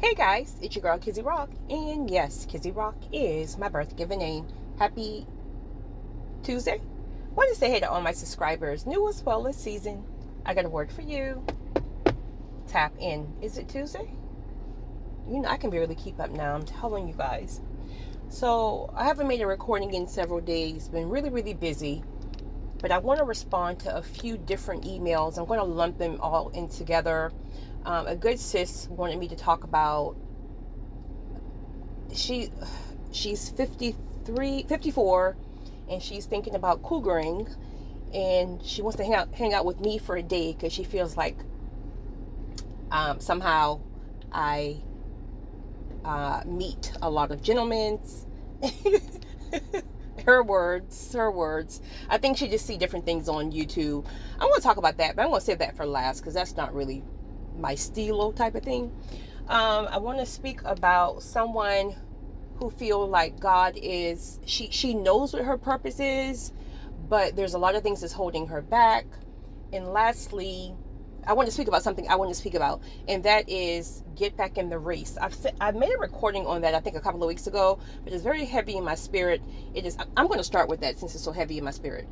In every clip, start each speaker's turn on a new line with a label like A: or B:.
A: Hey guys, it's your girl Kizzy Rock, and yes, Kizzy Rock is my birth given name. Happy Tuesday. Want to say hey to all my subscribers, new as well as season. I got a word for you. Tap in. Is it Tuesday? You know, I can barely keep up now. I'm telling you guys. So I haven't made a recording in several days. Been really busy, but I want to respond to a few different emails. I'm going to lump them all in together. A good sis wanted me to talk about, she's 54, and she's thinking about Cougaring, and she wants to hang out with me for a day because she feels like somehow I meet a lot of gentlemen. her words. I think she just see different things on YouTube. I want to talk about that, but I'm going to save that for last because that's not really my stilo type of thing. I want to speak about someone who feel like God is, she knows what her purpose is, but there's a lot of things that's holding her back. And lastly, I want to speak about something I want to speak about, and that is get back in the race. I've made a recording on that, I think a couple of weeks ago, but it's very heavy in my spirit. I'm going to start with that since it's so heavy in my spirit.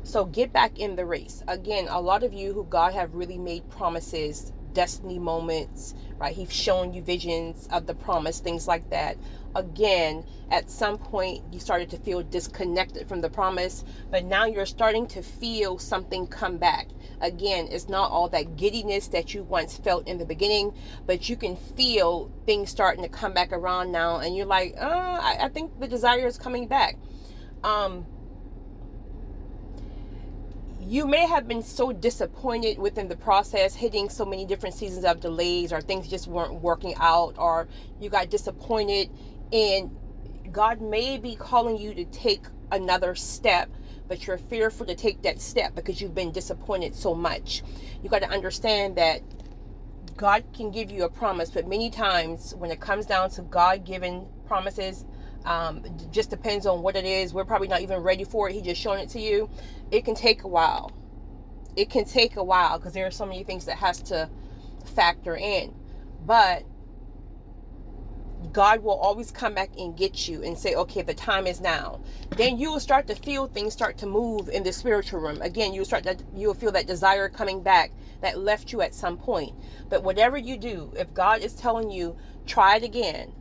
A: So get back in the race. Again, a lot of you who God have really made promises, destiny moments, right? He's shown you visions of the promise, things like that. Again, at some point you started to feel disconnected from the promise, but now you're starting to feel something come back. Again, it's not all that giddiness that you once felt in the beginning, but you can feel things starting to come back around now, and you're like, I think the desire is coming back. You may have been so disappointed within the process, hitting so many different seasons of delays, or things just weren't working out, or you got disappointed, and God may be calling you to take another step, but you're fearful to take that step because you've been disappointed so much. You got to understand that God can give you a promise, but many times when it comes down to God-given promises, it just depends on what it is. We're probably not even ready for it. He just showing it to you. It can take a while. It can take a while because there are so many things that has to factor in. But God will always come back and get you and say, okay, the time is now. Then you will start to feel things start to move in the spiritual realm. Again, you'll feel that desire coming back that left you at some point. But whatever you do, if God is telling you, try it again,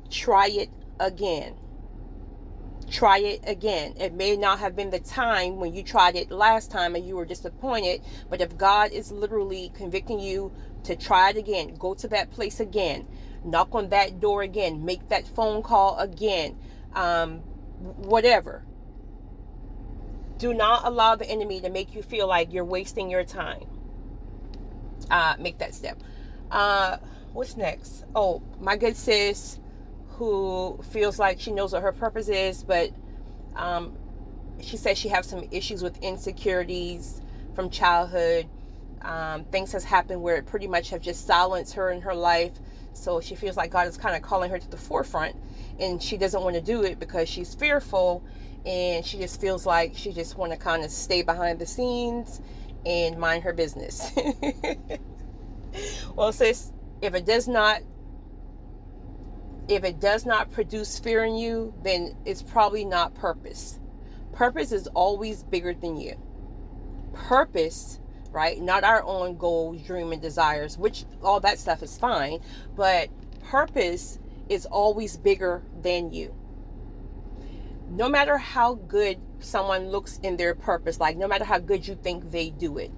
A: try it again. Try it again. It may not have been the time when you tried it last time and you were disappointed, but if God is literally convicting you to try it again, go to that place again, knock on that door again, make that phone call again, whatever. Do not allow the enemy to make you feel like you're wasting your time. Make that step. What's next? Oh, my good sis who feels like she knows what her purpose is, but she says she has some issues with insecurities from childhood. Things has happened where it pretty much have just silenced her in her life. So she feels like God is kind of calling her to the forefront, and she doesn't want to do it because she's fearful, and she just feels like she just want to kind of stay behind the scenes and mind her business. Well, sis, if it does not produce fear in you, then it's probably not purpose. Purpose is always bigger than you. Purpose, right? Not our own goals, dreams, and desires, which all that stuff is fine, but purpose is always bigger than you. No matter how good someone looks in their purpose, like no matter how good you think they do it,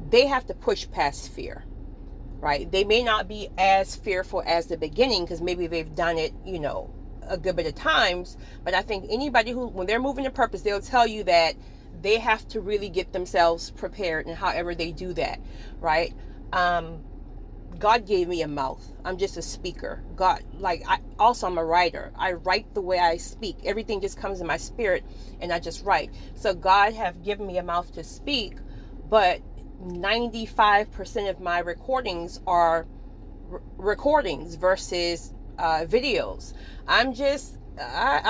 A: they have to push past fear. Right? They may not be as fearful as the beginning because maybe they've done it, a good bit of times. But I think anybody who, when they're moving to purpose, they'll tell you that they have to really get themselves prepared, and however they do that, right? God gave me a mouth. I'm just a speaker. I'm a writer. I write the way I speak. Everything just comes in my spirit and I just write. So God have given me a mouth to speak, but 95% of my recordings are recordings versus videos. I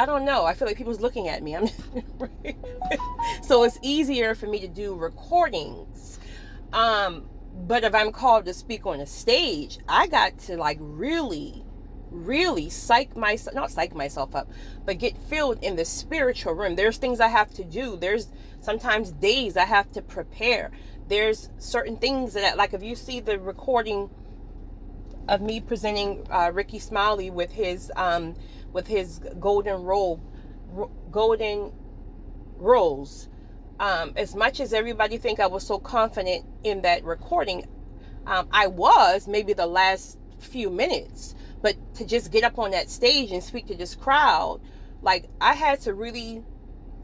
A: don't know. I feel like people's looking at me. So it's easier for me to do recordings. But if I'm called to speak on a stage, I got to like really not psych myself up, but get filled in the spiritual realm. There's things I have to do. There's sometimes days I have to prepare. There's certain things that, like, if you see the recording of me presenting Ricky Smiley with his golden rolls, as much as everybody think I was so confident in that recording, I was maybe the last few minutes. But to just get up on that stage and speak to this crowd, like, I had to really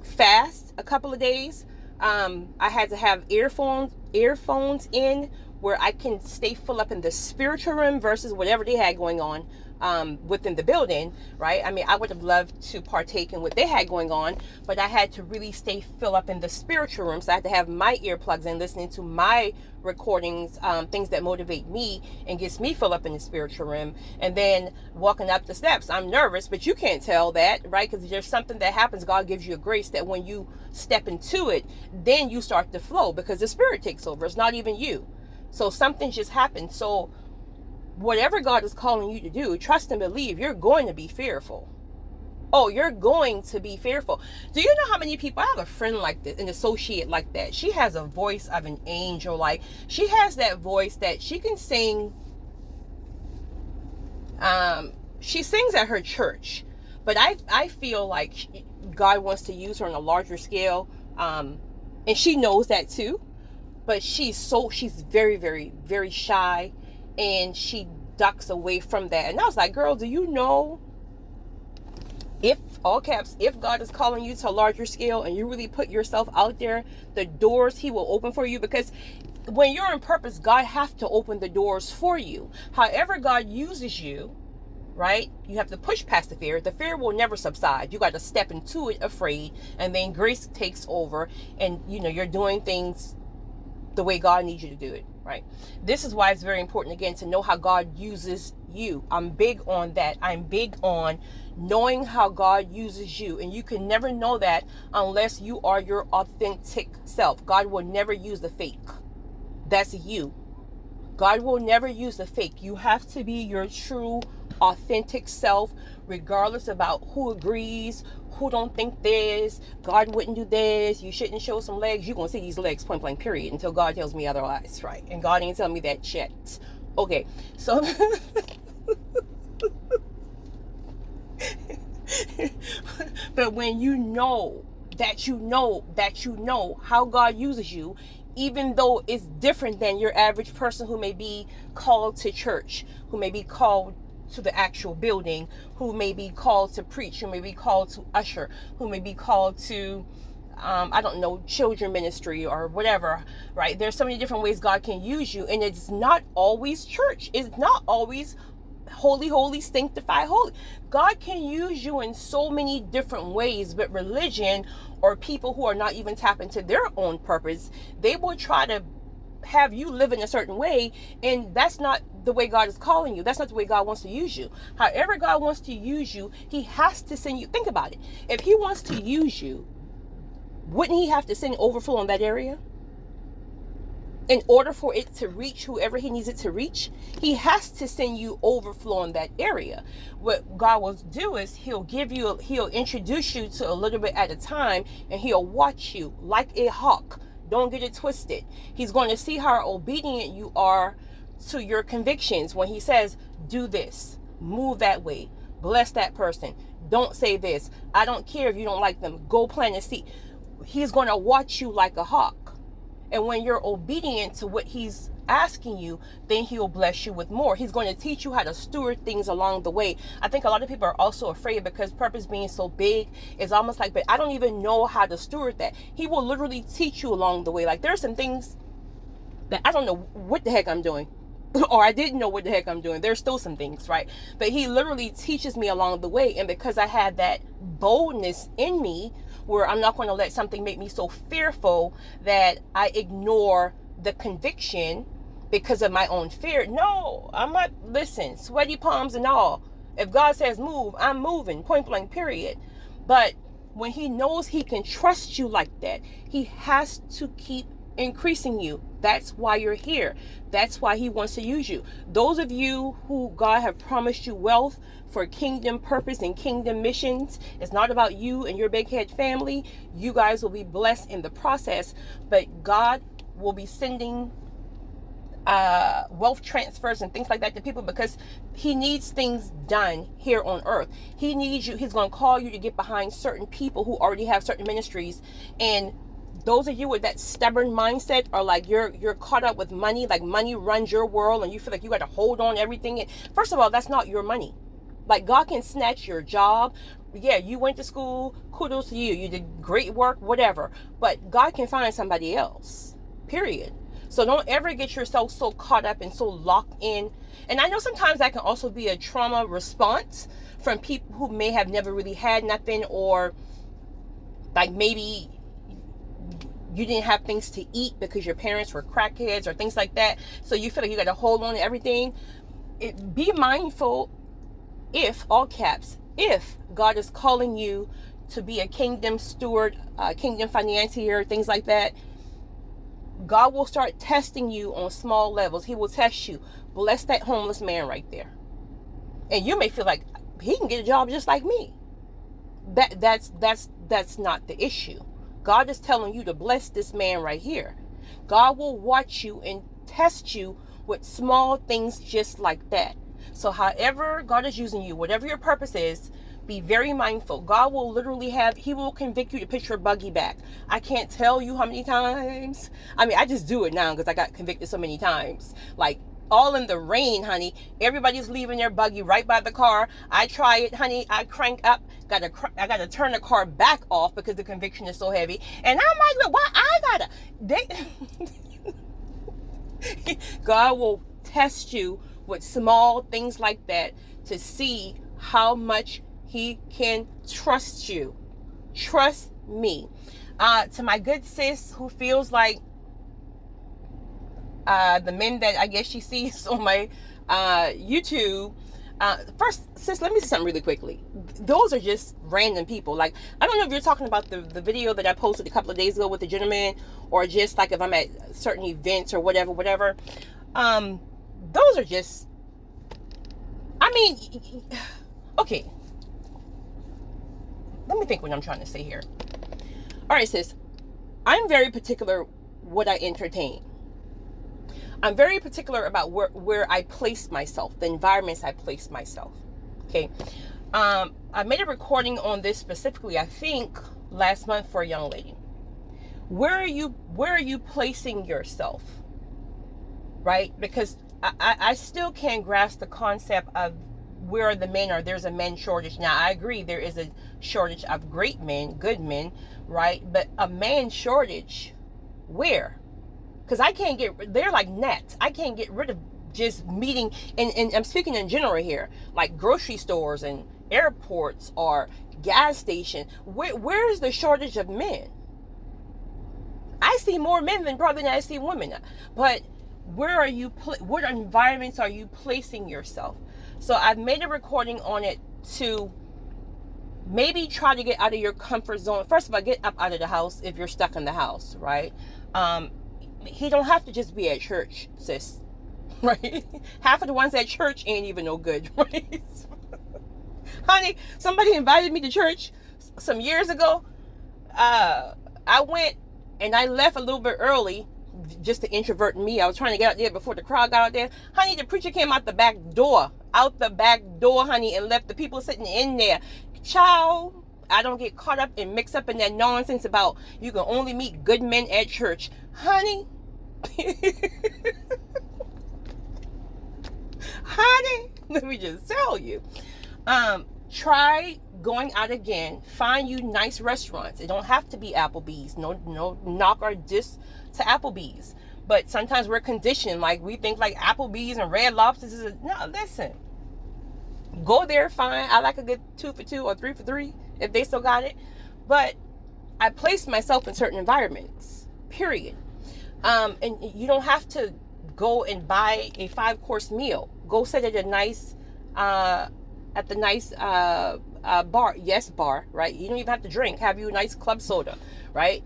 A: fast a couple of days. I had to have earphones in where I can stay full up in the spiritual realm versus whatever they had going on within the building, right? I mean, I would have loved to partake in what they had going on, but I had to really stay fill up in the spiritual room. So I had to have my earplugs in, listening to my recordings, things that motivate me and gets me fill up in the spiritual room. And then walking up the steps, I'm nervous, but you can't tell that, right? Because there's something that happens. God gives you a grace that when you step into it, then you start to flow because the Spirit takes over. It's not even you. So something just happened. So whatever God is calling you to do, trust and believe. You're going to be fearful. Oh, you're going to be fearful. Do you know how many people? I have a friend like this, an associate like that. She has a voice of an angel. Like, she has that voice that she can sing. She sings at her church, but I feel like God wants to use her on a larger scale, and she knows that too. But she's very, very, very shy, and she ducks away from that. And I was like, girl, do you know, if, all caps, if God is calling you to a larger scale and you really put yourself out there, the doors he will open for you? Because when you're in purpose, God has to open the doors for you. However God uses you, right? You have to push past the fear. The fear will never subside. You got to step into it afraid, and then grace takes over, and you're doing things the way God needs you to do it, right? This is why it's very important, again, to know how God uses you. I'm big on that. I'm big on knowing how God uses you. And you can never know that unless you are your authentic self. God will never use the fake. That's you. God will never use the fake. You have to be your true, authentic self, regardless about who agrees, who don't think this, God wouldn't do this, you shouldn't show some legs. You're going to see these legs, point blank, period, until God tells me otherwise, right? And God ain't telling me that yet. Okay, so but when you know how God uses you, even though it's different than your average person who may be called to church, who may be called to the actual building, who may be called to preach, who may be called to usher, who may be called to I don't know, children ministry or whatever, right? There's so many different ways God can use you, and it's not always church. It's not always holy, sanctified, holy. God can use you in so many different ways, but religion, or people who are not even tapped into their own purpose, they will try to have you live in a certain way, and that's not the way God is calling you. That's not the way God wants to use you. However God wants to use you, he has to send you. Think about it. If he wants to use you, wouldn't he have to send overflow in that area? In order for it to reach whoever he needs it to reach, he has to send you overflow in that area. What God will do is he'll introduce you to a little bit at a time, and he'll watch you like a hawk. Don't get it twisted. He's going to see how obedient you are to your convictions when he says, do this, move that way, bless that person, don't say this, I don't care if you don't like them, go plant a seed. He's going to watch you like a hawk. And when you're obedient to what he's asking you, then he'll bless you with more. He's going to teach you how to steward things along the way. I think a lot of people are also afraid because purpose being so big is almost like, but I don't even know how to steward that. He will literally teach you along the way. Like, there are some things that I don't know what the heck I'm doing, or I didn't know what the heck I'm doing. There's still some things, right? But he literally teaches me along the way. And because I had that boldness in me, where I'm not going to let something make me so fearful that I ignore the conviction because of my own fear. No, I'm not. Listen, sweaty palms and all. If God says move, I'm moving, point blank, period. But when he knows he can trust you like that, he has to keep increasing you. That's why you're here. That's why he wants to use you. Those of you who God have promised you wealth for kingdom purpose and kingdom missions, it's not about you and your big head family. You guys will be blessed in the process, but God will be sending wealth transfers and things like that to people, because he needs things done here on earth. He needs you. He's going to call you to get behind certain people who already have certain ministries. And those of you with that stubborn mindset are like, you're caught up with money, like money runs your world, and you feel like you got to hold on to everything. First of all, that's not your money. Like, God can snatch your job. Yeah, you went to school, kudos to you, you did great work, whatever, but God can find somebody else, period. So don't ever get yourself so caught up and so locked in. And I know sometimes that can also be a trauma response from people who may have never really had nothing, or like maybe you didn't have things to eat because your parents were crackheads or things like that. So you feel like you got to hold on to everything. Be mindful if, all caps, if God is calling you to be a kingdom steward, kingdom financier, things like that, God will start testing you on small levels. He will test you. Bless that homeless man right there. And you may feel like he can get a job just like me. That's not the issue. God is telling you to bless this man right here. God will watch you and test you with small things just like that. So however God is using you, whatever your purpose is, be very mindful. God will literally he will convict you to put your buggy back. I can't tell you how many times. I mean, I just do it now because I got convicted so many times. Like, all in the rain, honey. Everybody's leaving their buggy right by the car. I try it, honey. I crank up. I gotta turn the car back off because the conviction is so heavy. And I'm like, why I gotta? God will test you with small things like that to see how much he can trust you. Trust me. To my good sis who feels like the men that I guess she sees on my YouTube. First, sis, let me say something really quickly. Those are just random people. Like, I don't know if you're talking about the video that I posted a couple of days ago with the gentleman, or just like if I'm at certain events or whatever. Those are just, I mean, okay. Let me think what I'm trying to say here. All right, sis. I'm very particular what I entertain. I'm very particular about where I place myself, the environments I place myself. Okay. I made a recording on this specifically, I think, last month for a young lady. Where are you placing yourself? Right? Because I still can't grasp the concept of where the men are. There's a men shortage. Now, I agree there is a shortage of great men, good men, right? But a man shortage, where? Because I can't they're like gnats. I can't get rid of just meeting, and I'm speaking in general here, like grocery stores and airports or gas station. Where is the shortage of men? I see more men than probably I see women. But where are you, what environments are you placing yourself? So I've made a recording on it to maybe try to get out of your comfort zone. First of all, get up out of the house if you're stuck in the house, right? He don't have to just be at church, sis, right? Half of the ones at church ain't even no good, right? Honey, somebody invited me to church some years ago. I went and I left a little bit early, just to introvert me. I was trying to get out there before the crowd got out there. Honey, the preacher came out the back door, honey, and left the people sitting in there. Child, I don't get caught up and mixed up in that nonsense about you can only meet good men at church. Honey, honey, let me just tell you. Try going out again. Find you nice restaurants. It don't have to be Applebee's. No knock or diss to Applebee's. But sometimes we're conditioned, like we think like Applebee's and Red Lobsters is no, listen. Go there, fine. I like a good 2 for 2 or 3 for 3 if they still got it. But I place myself in certain environments, period. And you don't have to go and buy a 5-course meal. Go sit at a nice bar. Yes, bar, right? You don't even have to drink. Have you a nice club soda, right?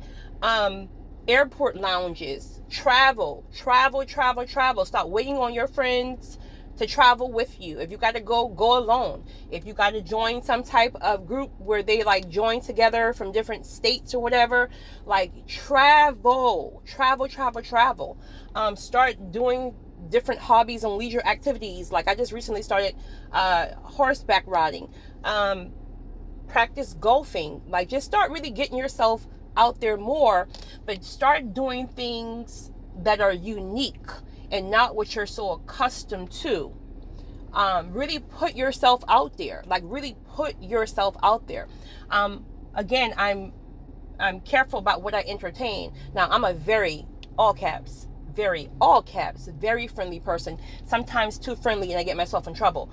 A: airport lounges, travel. Stop waiting on your friends to travel with you. If you got to go alone. If you got to join some type of group where they like join together from different states or whatever, like travel. Start doing different hobbies and leisure activities. Like I just recently started horseback riding, practice golfing. Like just start really getting yourself out there more, but start doing things that are unique and not what you're so accustomed to. Really put yourself out there. Like really put yourself out there. Again, I'm careful about what I entertain. Now I'm a very all caps, very friendly person. Sometimes too friendly and I get myself in trouble.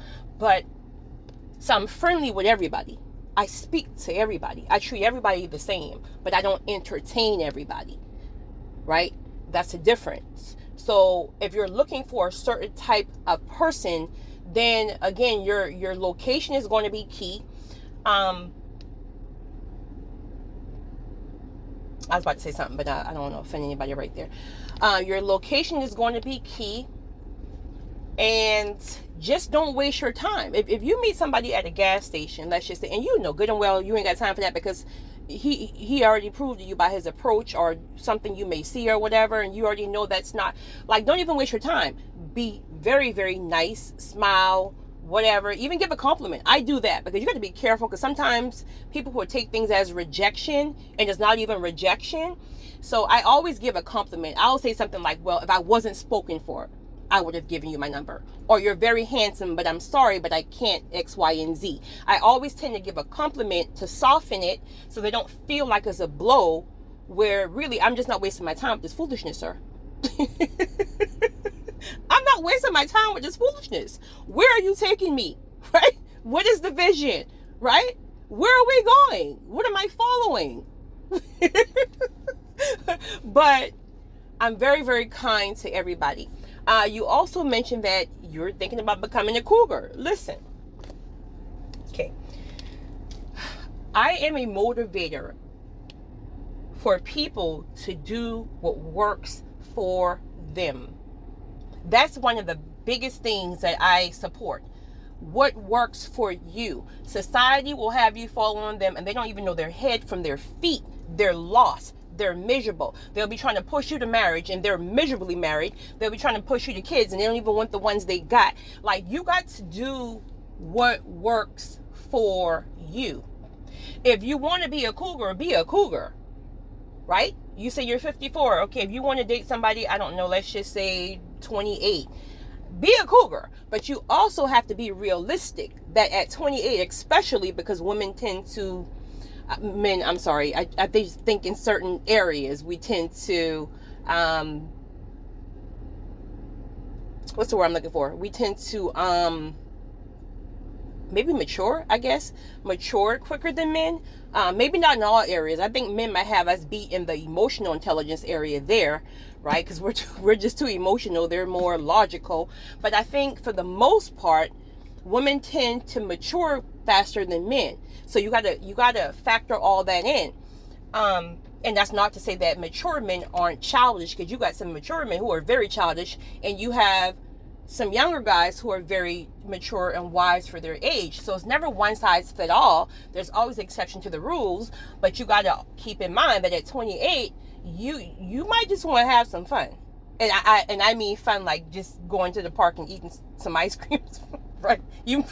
A: So I'm friendly with everybody. I speak to everybody. I treat everybody the same, but I don't entertain everybody. Right? That's the difference. So if you're looking for a certain type of person, then again, your location is going to be key. I was about to say something, but I don't want to offend anybody right there. Your location is going to be key. And just don't waste your time. If you meet somebody at a gas station, let's just say, and you know good and well you ain't got time for that because he already proved to you by his approach or something you may see or whatever, and you already know that's not, like, don't even waste your time. Be very, very nice, smile, whatever, even give a compliment. I do that because you got to be careful because sometimes people will take things as rejection and it's not even rejection. So I always give a compliment. I'll say something like, well, if I wasn't spoken for, I would have given you my number. Or you're very handsome, but I'm sorry, but I can't X, Y, and Z. I always tend to give a compliment to soften it so they don't feel like it's a blow where really I'm just not wasting my time with this foolishness, sir. I'm not wasting my time with this foolishness. Where are you taking me? Right? What is the vision? Right? Where are we going? What am I following? But I'm very, very kind to everybody. You also mentioned that you're thinking about becoming a cougar. Listen. Okay. I am a motivator for people to do what works for them. That's one of the biggest things that I support. What works for you. Society will have you fall on them and they don't even know their head from their feet. They're lost. They're miserable. They'll be trying to push you to marriage and they're miserably married. They'll be trying to push you to kids and they don't even want the ones they got. Like, you got to do what works for you. If you want to be a cougar, be a cougar. Right? You say you're 54. Okay, if you want to date somebody, I don't know, let's just say 28. Be a cougar. But you also have to be realistic that at 28, especially because women tend to men, I'm sorry, I think in certain areas we tend to what's the word I'm looking for? We tend to maybe mature, I guess. Mature quicker than men. Maybe not in all areas. I think men might have us beat in the emotional intelligence area there, right? Because we're just too emotional. They're more logical. But I think for the most part, women tend to mature faster than men. So you gotta factor all that in. And that's not to say that mature men aren't childish, because you got some mature men who are very childish, and you have some younger guys who are very mature and wise for their age. So it's never one size fit all. There's always an exception to the rules, but you gotta keep in mind that at 28, you might just want to have some fun. And I mean fun like just going to the park and eating some ice cream, right? You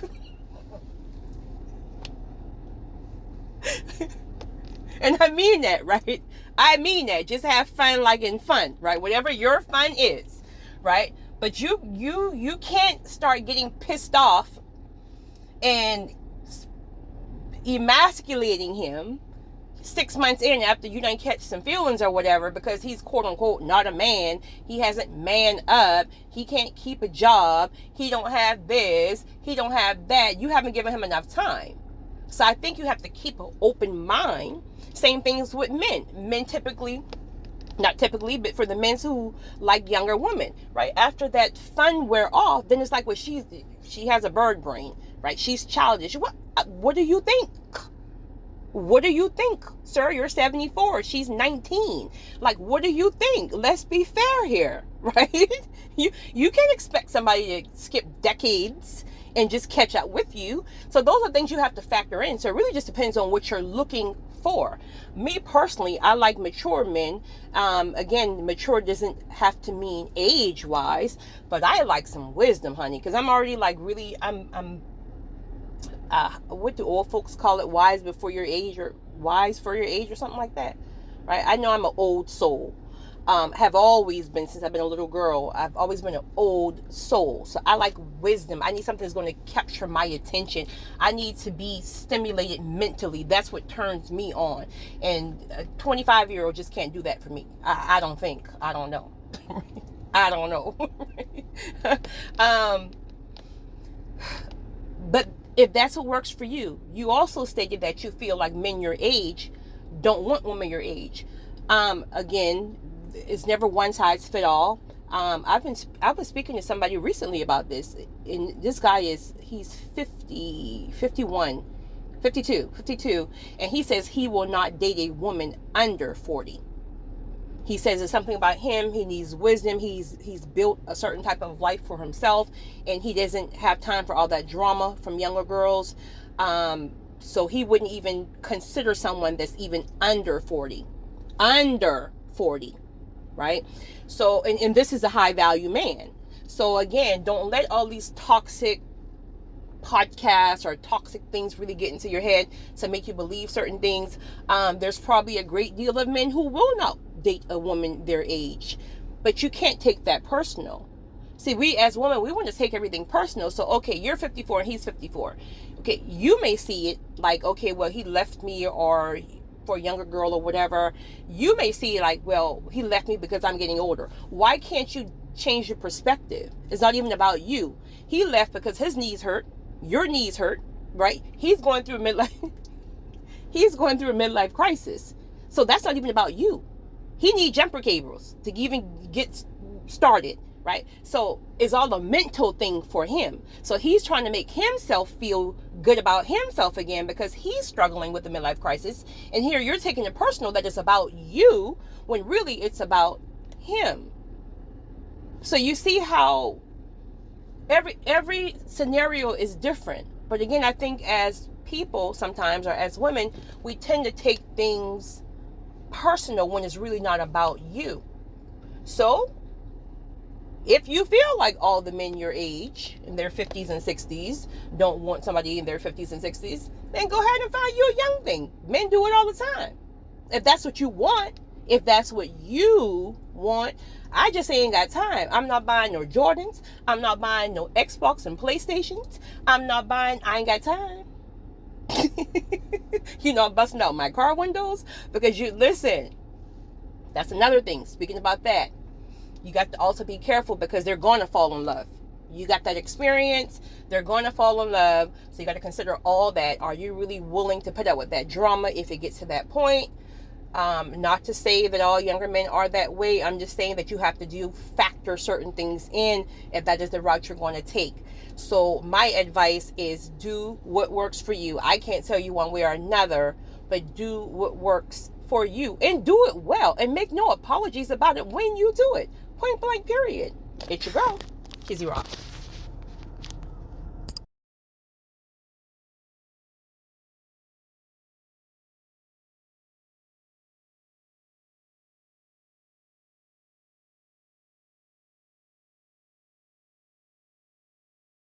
A: and I mean that, right? I mean that. Just have fun, like in fun, right? Whatever your fun is, right? But you can't start getting pissed off and emasculating him 6 months in after you done catch some feelings or whatever, because he's quote unquote not a man. He hasn't man up. He can't keep a job. He don't have this. He don't have that. You haven't given him enough time. So I think you have to keep an open mind. Same things with men. Men typically, not typically, but for the men who like younger women, right? After that fun wear off, then it's like, well, she has a bird brain, right? She's childish. What do you think? What do you think, sir? You're 74. She's 19. Like, what do you think? Let's be fair here, right? You can't expect somebody to skip decades and just catch up with you. So those are things you have to factor in. So it really just depends on what you're looking for. Me personally, I like mature men. Again, mature doesn't have to mean age-wise, but I like some wisdom, honey, because I'm already like really, I'm what do old folks call it? Wise before your age, or wise for your age, or something like that, right? I know I'm an old soul. Have always been since I've been a little girl. I've always been an old soul. So I like wisdom. I need something that's going to capture my attention. I need to be stimulated mentally. That's what turns me on. And a 25-year-old just can't do that for me. I don't think. I don't know. I don't know. But if that's what works for you, you also stated that you feel like men your age don't want women your age. Again, it's never one size fit all. I was speaking to somebody recently about this, and this guy he's 52, and he says he will not date a woman under 40. He says it's something about him. He needs wisdom. He's built a certain type of life for himself, and he doesn't have time for all that drama from younger girls. So he wouldn't even consider someone that's even under 40. Under 40, right? So, and this is a high value man. So again, don't let all these toxic podcasts or toxic things really get into your head to make you believe certain things. There's probably a great deal of men who will not date a woman their age, but you can't take that personal. See, we as women, we want to take everything personal. So, okay, you're 54 and he's 54. Okay, you may see it like, okay, well, he left me, or for a younger girl or whatever. You may see it like, well, he left me because I'm getting older. Why can't you change your perspective? It's not even about you. He left because his knees hurt. Your knees hurt, right? He's going through a midlife crisis. So that's not even about you. He needs jumper cables to even get started, right? So it's all a mental thing for him. So he's trying to make himself feel good about himself again because he's struggling with the midlife crisis. And here you're taking it personal that it's about you when really it's about him. So you see how every scenario is different. But again, I think as people sometimes, or as women, we tend to take things personal when it's really not about you. So if you feel like all the men your age in their 50s and 60s don't want somebody in their 50s and 60s, then go ahead and find you a young thing. Men do it all the time. If that's what you want, if that's what you want, I just ain't got time. I'm not buying no Jordans. I'm not buying no Xbox and PlayStations. I ain't got time. I'm busting out my car windows because listen, that's another thing. Speaking about that, you got to also be careful because they're going to fall in love. You got that experience. They're going to fall in love. So you got to consider all that. Are you really willing to put up with that drama if it gets to that point? Not to say that all younger men are that way. I'm just saying that you have to factor certain things in if that is the route you're going to take. So my advice is do what works for you. I can't tell you one way or another, but do what works for you and do it well and make no apologies about it when you do it. Point blank period. It's your girl, Kizzy Rock.